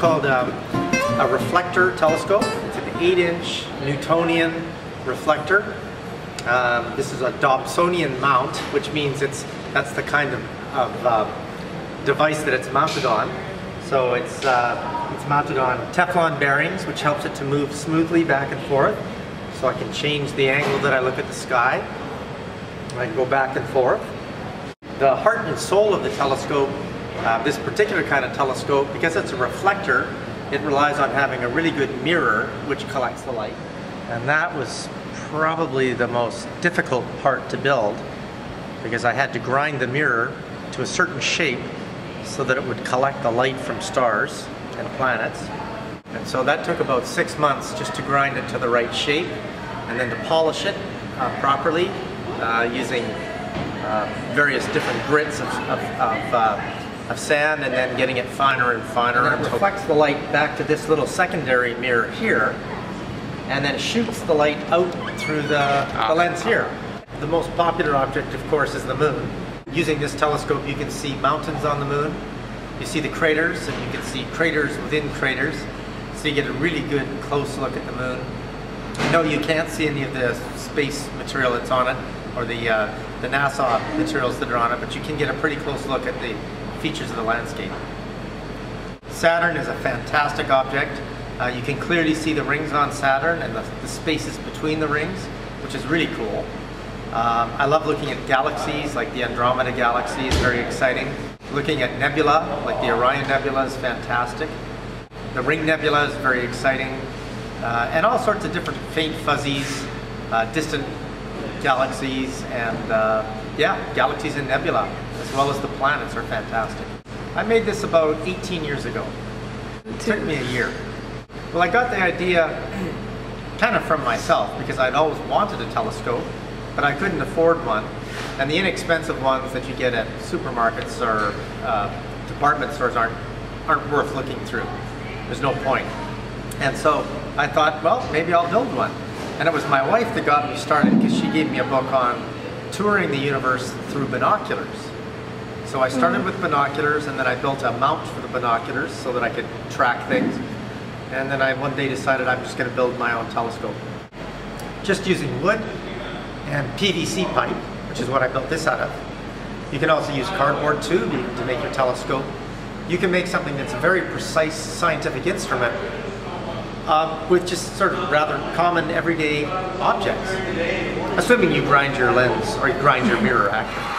called a reflector telescope. It's an 8-inch Newtonian reflector. This is a Dobsonian mount, which means that's the kind of device that it's mounted on. So it's mounted on Teflon bearings, which helps it to move smoothly back and forth. So I can change the angle that I look at the sky. I can go back and forth. The heart and soul of the telescope, this particular kind of telescope, because it's a reflector, it relies on having a really good mirror which collects the light. And that was probably the most difficult part to build, because I had to grind the mirror to a certain shape so that it would collect the light from stars and planets. And so that took about 6 months just to grind it to the right shape, and then to polish it properly using various different grits of sand, and then getting it finer and finer. And it reflects the light back to this little secondary mirror here, and then shoots the light out through the lens here. The most popular object, of course, is the moon. Using this telescope, you can see mountains on the moon. You see the craters, and you can see craters within craters. So you get a really good close look at the moon. No, you can't see any of the space material that's on it, or the NASA materials that are on it, but you can get a pretty close look at the features of the landscape. Saturn is a fantastic object. You can clearly see the rings on Saturn and the spaces between the rings, which is really cool. I love looking at galaxies, like the Andromeda galaxy is very exciting. Looking at nebula, like the Orion Nebula, is fantastic. The Ring Nebula is very exciting. And all sorts of different faint fuzzies, distant galaxies, and yeah, galaxies and nebula, as well as the planets, are fantastic. I made this about 18 years ago. It took me a year. Well, I got the idea kind of from myself, because I'd always wanted a telescope, but I couldn't afford one. And the inexpensive ones that you get at supermarkets or department stores aren't worth looking through. There's no point. And so I thought, well, maybe I'll build one. And it was my wife that got me started, because she gave me a book on touring the universe through binoculars. So I started with binoculars, and then I built a mount for the binoculars so that I could track things. And then I one day decided I'm just going to build my own telescope. Just using wood and PVC pipe, which is what I built this out of. You can also use cardboard tube to make your telescope. You can make something that's a very precise scientific instrument with just sort of rather common everyday objects. Assuming you grind your lens, or you grind your mirror, actually.